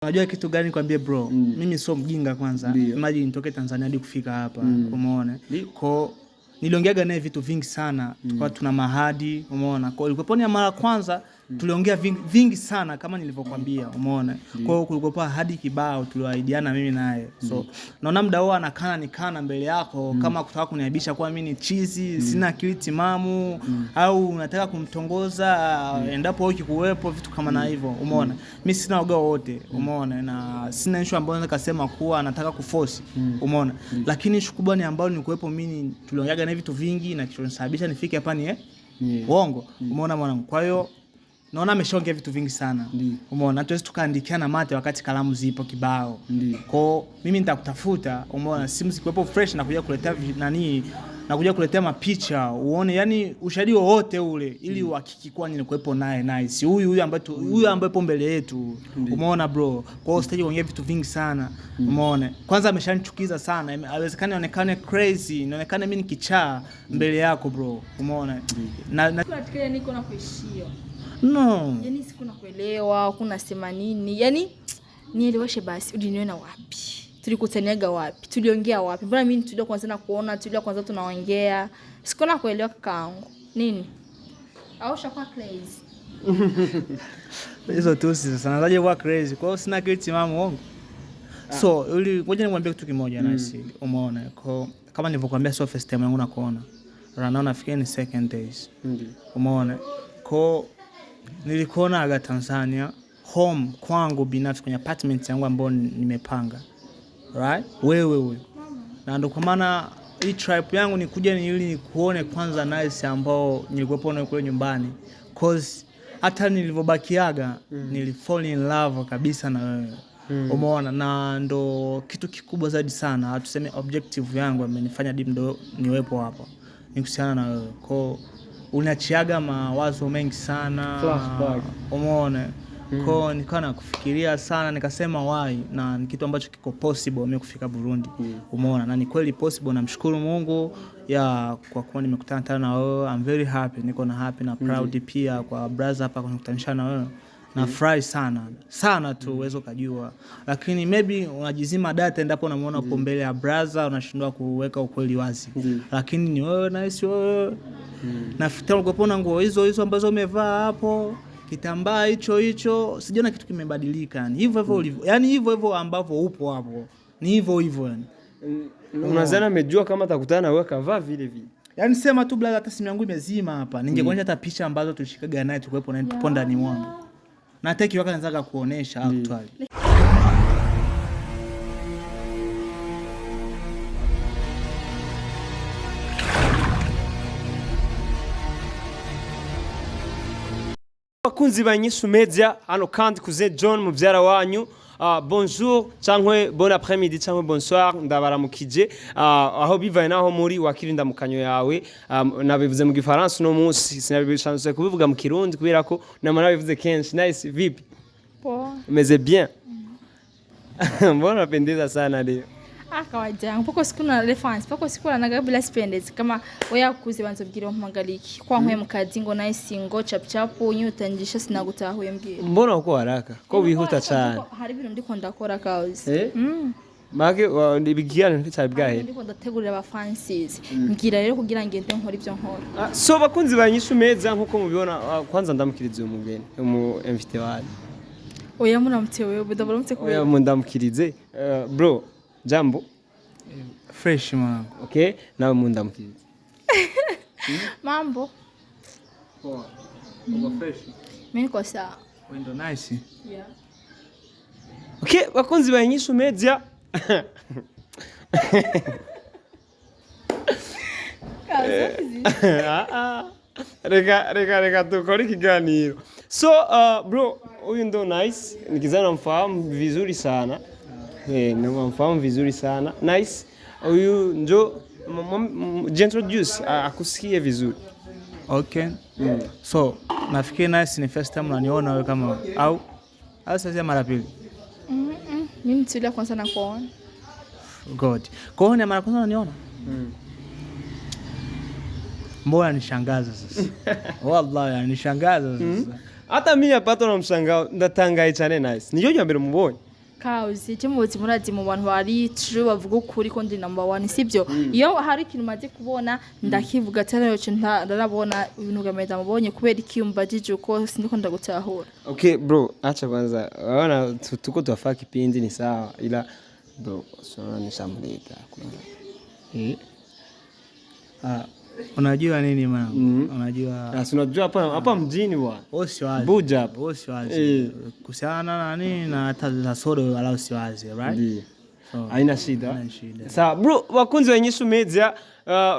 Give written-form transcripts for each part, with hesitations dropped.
Unajua kitu gani kwambie bro? Mimi sio mjinga kwanza. Imagine nitoke Tanzania hadi kufika hapa. Umeona? Kwa niliongeaga naye vitu vingi sana. Kwa tuna mahadi, umeona? Kwa ilikuwa ni mara kwanza tuliongea vingi sana kama nilivyokuambia, umeona? Kwa hiyo kulikuwa hadi kibao tuliahidiana mimi naye. So naona muda huo nikana mbele yako kama kutaka kuniaibisha kwa mimi ni chizi, sina akili timamu au unataka kumtongoza endapo wewe ukikuwepo vitu kama na hivyo, umeona? Mimi sina uga wote, umeona? Na sina issue ambayo naweza kusema kuwa anataka kuforce, umeona? Lakini issue kubwa ni ambayo nilikuwepo mimi tuliongeaga na vitu vingi na kilichonisababisha nifike hapa ni uongo, umeona mwanangu? Kwa hiyo naona ameshaongea vitu vingi sana. Umeona? Tuwezi tukaandikiana mate wakati kalamu zipo kibao. Kwa mimi nitakutafuta, umeona? Simu zikiwepo fresh na kuja kuletea na kuja kuletea mapicha, uone yani ushahidi wote ule ili uhakiki kwa nilikuwepo naye nice. Huyu ambaye po mbele yetu. Umeona bro? Kwa hiyo stage kuongea vitu vingi sana. Umeona? Kwanza ameshanichukiza sana. Haiwezekani aonekane crazy, inaonekana mimi ni kichaa mbele yako bro. Umeona? Na tukiwa niko na kuishia. No. Yaani siku nakuelewa, kuna sema nini? Yaani nieleweshe basi, uliniona wapi? Tulikutaniaga wapi? Tuliongea wapi? Mbona mimi tulio kwanza na kuona, tulio kwanza tunaongea. Siku nakuelewa kakaangu. Nini? Au shakuwa crazy? Hizo tu sasa nazaje kuwa crazy. Kwa hiyo sina kitu mama wangu. So, ngoja nimwambie kitu kimoja nasi. Umeona? Kwa kama nilivyokuambia sio first time yangu na kuona. Rana nafikiri ni second days. Umeona? Kwa nilikuona aga Tanzania home kwangu binafsi kwenye apartment yangu ambayo nimepanga, right? Wewe na ndio kwa maana hii trip yangu nikuja ni ili nikuone kwanza nice ambao nilikuwepo na kule nyumbani, cause hata nilivyobakiaga nilifall in love kabisa na wewe. Umeona? Na ndo kitu kikubwa zaidi sana, tuseme objective yangu amenifanya ndo niwepo hapa ni kuhusiana na wewe. Kwa unachiaga mawazo mengi sana. Flashback. Umeona? Kwa nikawa nakufikiria sana, nikasema why, na ni kitu ambacho kiko possible mimi kufika Burundi. Umeona? Na ni kweli possible, namshukuru Mungu kwa kuwa nimekutana tena na wewe. I'm very happy, niko na happy na proud pia kwa brother hapa kunikutanisha na wewe. Na fry sana tu uwezo kujua, lakini maybe unajizima data endapo unamuona uko mbele ya brother unashindwa kuweka ukweli wazi. Lakini ni wewe na sio wewe. Nafikiri ulipona nguo hizo ambazo umevaa hapo, kitambaa hicho, sijaona kitu kimebadilika. Yani hivyo ulivyo, yani hivyo ambavyo upo hapo ni hivyo yani. Unazana amejua kama atakutana na wewe kavaa vile. Yani sema tu brother, hata simu yangu imezima hapa, ningekuonyesha hata picha ambazo tulishikaga naye tukiwepo na tupo ndani mwangu. Na hata kiwaka nataka kuonesha actually. Bakunzi ba INYISHU Media, hano kandi kuze John muvyara wanyu. Bonjour cyangwa bon après-midi cyangwa bonsoir, ndabaramukije aho bivaye naho muri wakirinda mukanyo yawe. Nabivuze mu Gifaransa no munsi, sinabishanze kubivuga mu Kirundi kubera ko namara bivuze kenshi. Nice, vipi? Poa. Umeze bien? Mbona unapendeza sana leo? Kawaida. Poko siku na reference, poko siku na nagabila spendezi kama wewe kuze banzo bwira mpangaliki. Kwa nkwe mukadingo nice ngo chap unyutangisha sinagutahuye mbwira. Mbona uko haraka? Ko wihuta cyane. Hari ibintu ndiko ndakora kazi. Mage ndibigira nticyabwahe. Ndiko ndategurira aba fancies. Mbwira rero kugira ngende nkora ibyo nkora. So bakunzi ba INYISHU Media nkuko mubibona, kwanza ndamukirize umugeni, invité wali. Oya munamtewe, budabaramutse ko. Oya mundamukirize. Bro, jambo. Fresh man. Okay, nawe mundamukirize. Mambo. Poa. Uko fresh? Mimi niko sawa. Wendo nice. Yeah. Okay, bakunzi ba INYISHU Media. Reka tukore kiganiro. So bro, huyu ndo nice, nikizana mfahamu vizuri sana. Namfahamu vizuri sana. Nice. Huyu ndo introduce akusikie vizuri. Okay. So nafikiri nice ni first time unaniona wewe kama au sasa mara pili. Mimi tulia kwanza na kuona. God. Kwa hiyo ni mara kwanza unaniona? Mbona nishangaza sasa? Wallahi nishangaza sasa. Hata mimi hapa na mshangao ndatangaye cyane nice. Niyo nyambere mubonye. Kauzi cyumuzi murazi mu bantu bari true bavuga ukuri ko ndi number 1 sibyo iyo hari ikintu maze kubona ndakivuga cyane cyo ndarabona ibintu gameza mubonye kubera ikiyumba jije uko sindiko ndagutahura. Okay bro, acha kwanza wana tuko tuafaa kipindi ni sawa ila bro sio nishamleta unajua nini mama? Unajua unajua hapa mjini bwana. Usiwazi. Buja hapo. Usiwazi. Kuhusiana na nini na taza sodo wala usiwazi, right? Ndio. Haina shida. Sawa bro, bakunzi wa INYISHU Media,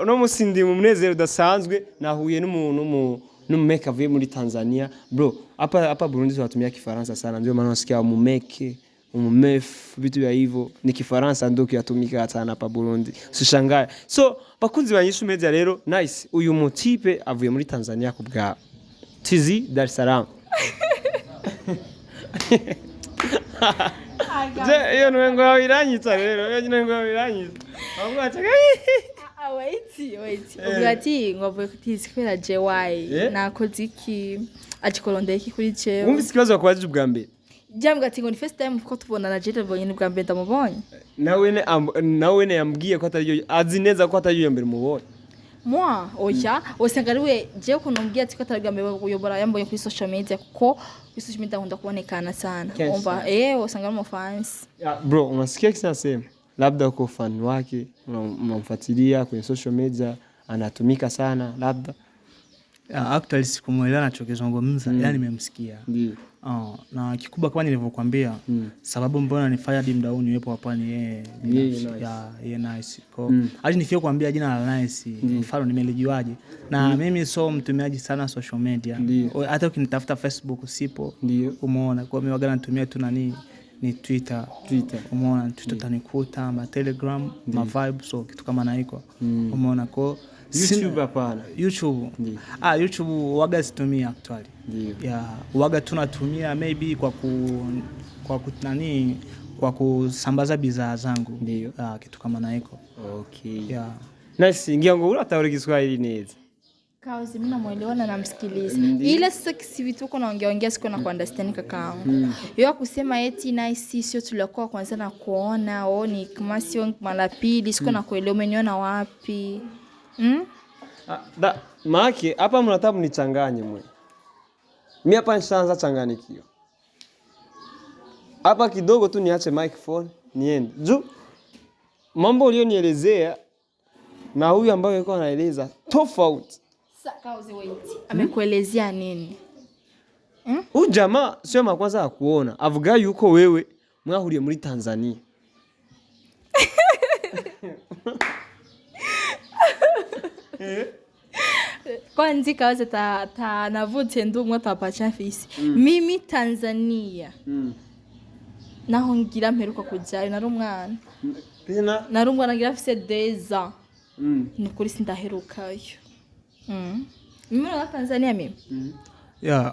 uno musindi mu munezero udasanzwe nahuye n'umuntu n'umumeke avuye muri Tanzania. Bro, hapa Burundi tunatumia Kifaransa sana, ndio maana nasikia umumeke, umumef, vitu vya hivyo ni Kifaransa ndio kiatumika sana hapa Burundi. Usishangae. So, bakunzi wa INYISHU Media rero, nice. Uyu mutipe avuye muri Tanzania kubwa Tizi Dar es Salaam. Je, iyo nwengo yawe iranyitsa rero, iyo nwengo yawe iranyitsa. Ahubwo ataka. Wait. Ubwati ngovuye kutizi kwera JY nakoze iki acikolonde iki kuri jewe. Wumvise ikibazo bakwaje ubwa mbere? Jambwa ati ngo ni first time ko tubona na Jete bonye ni bwa mbere ndamubonye. Nawe yambwiye ko atari azi neza ko atari mbere mubonye. Moi, oya, usanga ariwe je ko nombwiye ati ko atari bwa mbere uyobora yambonye kuri social media kuko kuri social media nkunda kubonekana sana. Umva usanga ari mu fans. Bro, unasikia kinasema labda uko fan wake unamfuatilia kwenye social media anatumika sana labda. Actually sikumuelewa anachokizungumza, yani nimemsikia. Ndio. Na kikubwa kama nilivyokuambia sababu mbona nifanya hadi mdauni niwepo hapa ni yeye nice. Kwa hadi nifio kuambia jina la nice mfano nimelijuaje na mimi so mtumiaji sana social media. Hata ukinitafuta Facebook sipo. Umeona kwa mimi waga natumia tu nani ni Twitter. Umeona Twitter tanikuta ma Telegram ma vibe so kitu kama na iko. Umeona kwa YouTube hapana. YouTube. YouTube waga situmia actually. Waga tunatumia maybe kwa kusambaza bidhaa zangu. Kitu kama na iko. Okay. Nice, ngiango uratawuri Kiswahili neza. Kauzi mimi namuelewana na msikiliza. Ila sasa kisivitu uko naongea siko na kuunderstand kakaangu. Yeye kusema eti nice sio tulikuwa kwanza na kuona ni kama sio mara pili siko na kuelewa umeniona wapi? Maana hapa mnataka mnichanganye mwe. Mimi hapa nishaanza changanikio. Hapa kidogo tu niache microphone niende. Juu mambo ulionielezea na huyu ambaye yuko anaeleza tofauti. Kauzi wait. Amekuelezea nini? Huyu jamaa sio mara kwanza kuona. Avuga yuko wewe mwahuriye muri Tanzania. Kwanza kaza ta navute ndumwe tapacha fisi. Mimi Tanzania. Naho ngira mperuka kujayo nari umwana. Pena narungwa nagira fise deza. Ni kuri sindaherukayo. Mimi na Tanzania mimi.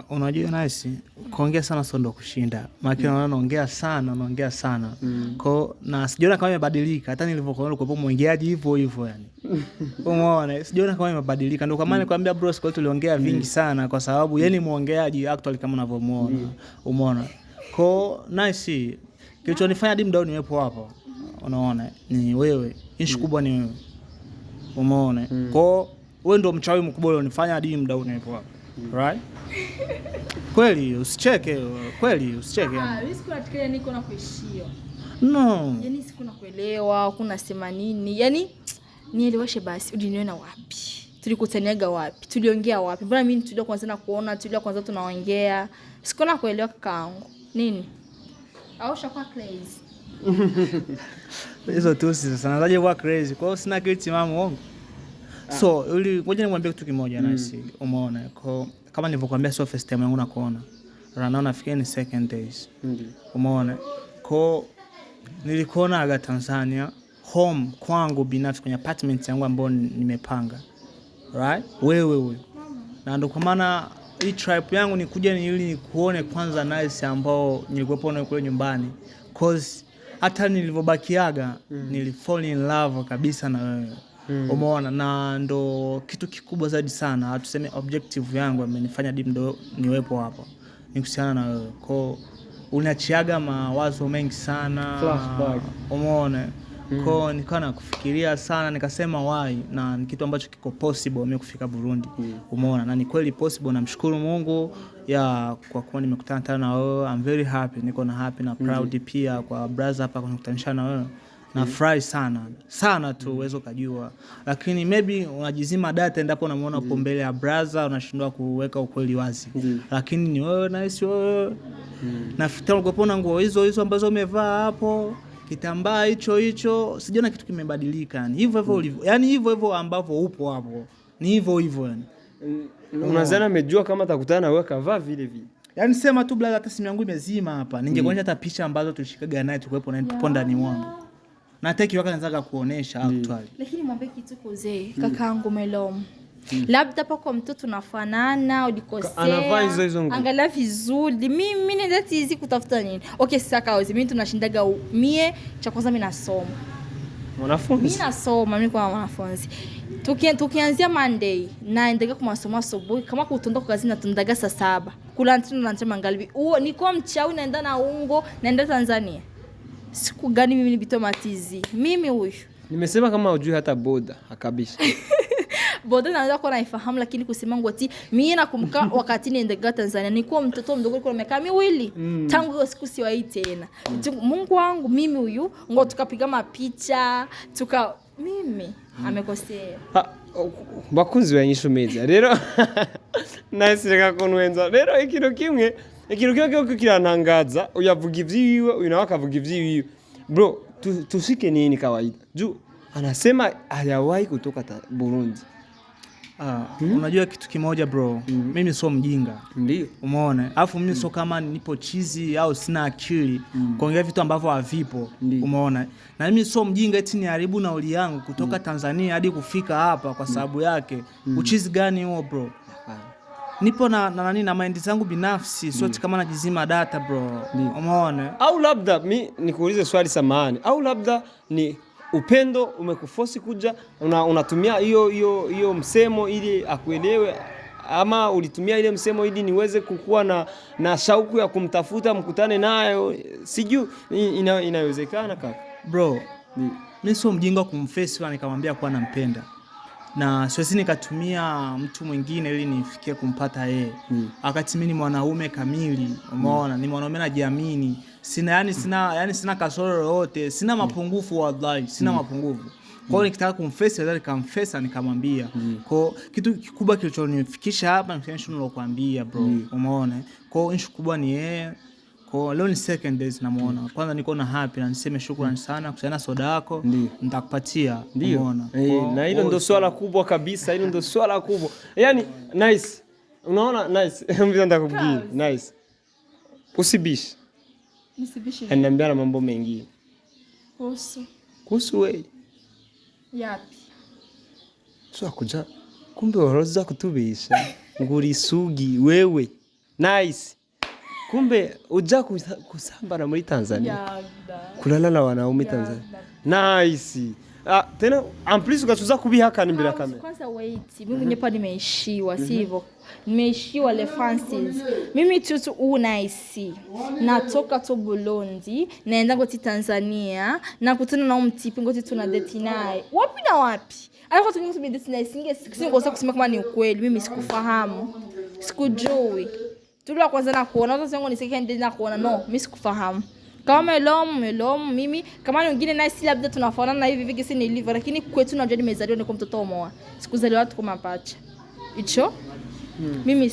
Unajua nice kuongea sana sio ndo kushinda. Maana naongea sana. Kwa na sijiona kama imebadilika hata nilivyokuona kwa muongeaji hivyo yani. Umeona sijiona kama imebadilika ndio kwa maana nikwambia bro siku tuliongea vingi sana kwa sababu yeye ni muongeaji actually kama unavyomuona. Umeona. Kwa nice kilichonifanya hadi mdao niwepo hapo. Unaona ni wewe. Issue kubwa ni wewe. Umeona. Kwa wewe ndio mchawi mkubwa ulionifanya hadi mdao niwepo hapo. Right? Kweli usicheke yani. Siku natikana niko na kuishia. No. Yani siku nakuelewa, kuna sema nini? Yani nieleweshe basi udiniona wapi? Tulikutaniaga wapi? Tuliongea wapi? Mbona mimi tulio kwanza na kuona, tulio kwanza tunaongea. Siku nakuelewa kakaangu. Nini? Au shakwa crazy. Hizo tu sasa nazaje kwa crazy. Kwa hiyo sina kitu mama wangu. So, ngoja nimwambie kitu kimoja nasi. Umeona kwa kama nilivyokuambia sio first time yangu na kuona. Rana nafikia ni second days. Umeona kwa nilikuona aga Tanzania home kwangu binafsi kwenye apartment yangu ambayo nimepanga. Right? Wewe. Na ndio kwa maana hii trip yangu ni kuja ni ili kuone kwanza nice ambao nilikuwepo na kule nyumbani. Cause hata nilivyobakiaga nilifall in love kabisa na wewe. Umeona na ndo kitu kikubwa zaidi sana tuseme objective yangu amenifanya dim ndo niwepo hapa ni kuhusiana na wewe. Kwa unachiaga mawazo mengi sana. Flashback. Umeona? Kwa nikawa nakufikiria sana, nikasema why, na ni kitu ambacho kiko possible mimi kufika Burundi. Umeona? Na ni kweli possible, namshukuru Mungu kwa kuwa nimekutana tena na wewe. I'm very happy, niko na happy na proud pia kwa brother hapa kunikutanisha na wewe. Na fry sana tu uwezo kujua, lakini maybe unajizima data endapo unamuona upo mbele ya brother unashindwa kuweka ukweli wazi. Lakini ni wewe na sio wewe. Nafikiri ungepona nguo hizo ambazo umevaa hapo, kitambaa hicho, sijaona kitu kimebadilika. Yani hivyo ulivyo, yani hivyo ambavyo upo hapo ni hivyo yani. Unazana amejua kama atakutana na wewe kavaa vile. Yani sema tu brother, hata simu yangu imezima hapa, ningekuonyesha hata picha ambazo tulishikaga naye tukiwepo na tupo ndani mwangu. Na teki waka nataka kuonesha actually. Lakini mwambie kitu kuzee, kakaangu Melom. Labda pako mtoto unafanana, ulikosea. Anavaa hizo nguo. Angalia vizuri. Mimi nenda tizi kutafuta nini? Okay, sasa kaozi mimi tunashindaga mie cha kwanza mimi nasoma. Mwanafunzi. Mimi nasoma, mimi kwa mwanafunzi. Tukianzia Monday naendelea kwa masomo asubuhi, kama kutondoka kazi natundaga saa 7. Kula ntino na ntema ngalibi. Niko mchawi naenda na ungo, naenda Tanzania. Siku gani mimi nibito matizi? Mimi huyu. Nimesema kama hujui hata boda, akabisha. Boda naweza kuwa naifahamu, lakini kusema ngoti mimi nakumbuka wakati niendega Tanzania nilikuwa mtoto mdogo, nilikuwa na miaka 2. Tangu hiyo siku siwahi tena. Mungu wangu, mimi huyu ngo tukapiga mapicha, mimi amekosea. Bakunzi wa Inyishu Media. Rero nice reka kunwenza. Rero ikintu kimwe kirantangaza, uyavuga ivyiwe, uyu nawe akavuga ivyiwe. Bro, tushike nini kawaida? Juu anasema hajawahi kutoka Burundi. Unajua kitu kimoja bro, mimi sio mjinga. Ndio. Umeona? Alafu mimi sio kama nipo chizi au sina akili kuongea vitu ambavyo havipo. Umeona? Na mimi sio mjinga eti niharibu nauli yangu kutoka Tanzania hadi kufika hapa kwa sababu yake. Uchizi gani huo bro? Nipo na mind zangu binafsi, sio kama najizima data bro. Umeona? Au labda mimi nikuulize swali samahani. Au labda ni upendo umekuforce kuja, unatumia hiyo msemo ili akuelewe, ama ulitumia ile msemo ili niweze kukua na shauku ya kumtafuta mkutane nayo? Sijui inawezekana kaka. Bro, mimi sio mjinga kumface na nikamwambia kwa nampenda. Na siwezi nikatumia mtu mwingine ili nifikie kumpata yeye. Wakati mimi ni mwanaume kamili, umeona? Ni mwanaume najiamini. Sina kasoro yote, sina mapungufu wallahi, sina mapungufu. Kwa hiyo nikitaka kumface lazima nikamface nikamwambia. Kwa kitu kikubwa kilichonifikisha hapa ni kile nilokuambia bro. Umeona? Kwa hiyo issue kubwa ni yeye. Kwa leo ni second days namuona. Kwanza niko na happy na niseme shukrani sana kwa soda yako. Nitakupatia. Umeona? Na hilo ndio swala kubwa kabisa, hilo ndio swala kubwa. Yaani nice. Unaona nice. Mimi ndakupigia. Nice. Usibishi. Nisibishi. Ananiambia na mambo mengi. Kuhusu wewe. Yapi? Sio kuja. Kumbe woroza kutubisha. Nguri sugi wewe. Nice. Kumbe uja kusambana muri Tanzania. Kulala na wanaume Tanzania. Nice. Tena en plus ukachuza kubihakana mbele kamera. Kwanza wait, mimi mwenyewe nimeishiwa, sivyo? Nimeishiwa le Francis. Mimi tutu nice. Natoka to Burundi, naenda ngoti Tanzania, nakutana na mtipi ngoti tuna date naye. Wapi na wapi? Alikuwa tukimsubiri date naye, singekosa kusema kama ni ukweli, mimi sikufahamu. Sikujui. Tulikuwa kwanza na kuona, watu wangu nisikia ndio na kuona, no, mimi sikufahamu. Kama Melom mimi kama wengine na si labda tunafanana hivi hivi kisi nilivyo, lakini kwetu najua nimezaliwa niko mtoto mmoja. Sikuzaliwa watu kama pacha. Hicho mimi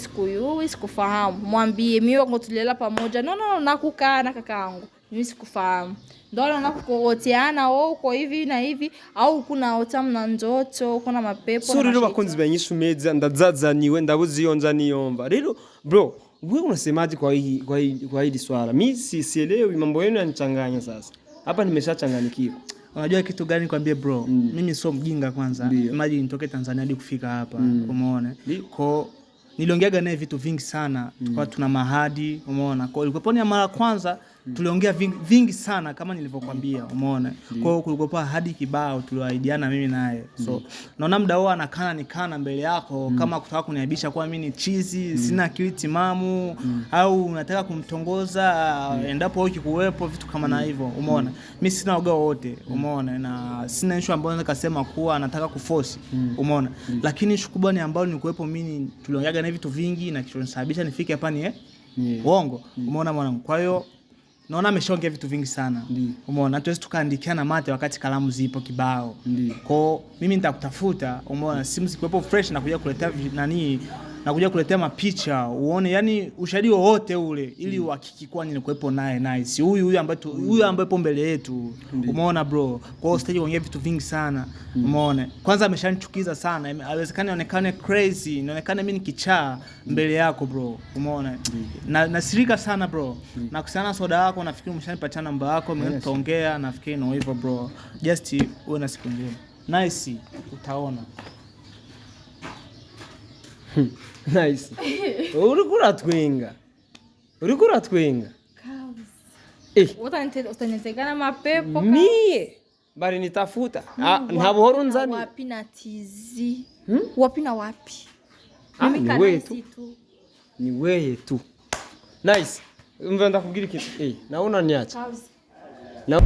sikufahamu. Mwambie mimi wangu tulilela pamoja. No nakukaa na kakaangu. Mimi sikufahamu. Ndio nakukoteana uko hivi na hivi au kuna otamu na ndoto, kuna mapepo. So rero bakunzi ba Inyishu Media ndazazaniwe ndabuziyonza niyomba. Rero bro, wewe unasemaje kwa hili swala? Mimi sielewi, mambo yenu yanachanganya sasa. Hapa nimeshachanganyikiwa. Unajua kitu gani kwambie bro? Mimi sio mjinga kwanza. Imagine nitoke Tanzania hadi kufika hapa. Umeona? Kwa niliongeaga naye vitu vingi sana. Kwa tuna mahadi, umeona? Kwa ilikuwa ni mara kwanza tuliongea vingi sana kama nilivyokuambia, umeona. Kwa hiyo kulikopa hadi kibao tuliahidiana mimi naye. So naona muda huo nikana mbele yako kama kutaka kuniaibisha kwa mimi ni chizi, sina akili timamu au unataka kumtongoza endapo ukikuwepo vitu kama na hivyo, umeona. Mimi sina uga wote, umeona, na sina issue ambayo naweza kusema kuwa anataka kuforce, umeona. Lakini issue kubwa ni ambayo nilikuwepo mimi, tuliongea na vitu vingi na kilichonisababisha nifike hapa ni uongo, umeona mwanangu. Kwa hiyo naona ameshaongea vitu vingi sana, umeona. Tuwezi tukaandikiana mate wakati kalamu zipo kibao. Kwa mimi nitakutafuta, umeona, simu zikiwepo fresh na kuja kuletea nakuja kuletea mapicha uone, yani ushahidi wote ule, ili uhakiki kwa nini kuepo naye nice huyu ambaye po mbele yetu, umeona bro. Kwa hiyo stage kuongea vitu vingi sana, umeona. Kwanza ameshanichukiza sana, haiwezekani aonekane crazy, inaonekana mimi ni kichaa mbele yako bro, umeona. Nasirika sana bro, na kusiana soda yako, nafikiri umeshanipatia namba yako, mimi tutaongea, nafikiri no hivyo bro. Just uwe na siku njema. Nice, utaona. Nice. Urikura twenga. Utanitegana mapepo ka. Mie bari nitafuta. Ntabuhoro nzani. Wapi na tizi? Wapi na wapi? Ni wewe tu. Ni wewe tu. Nice. Mvenda kugira kitu. Naona niacha. Na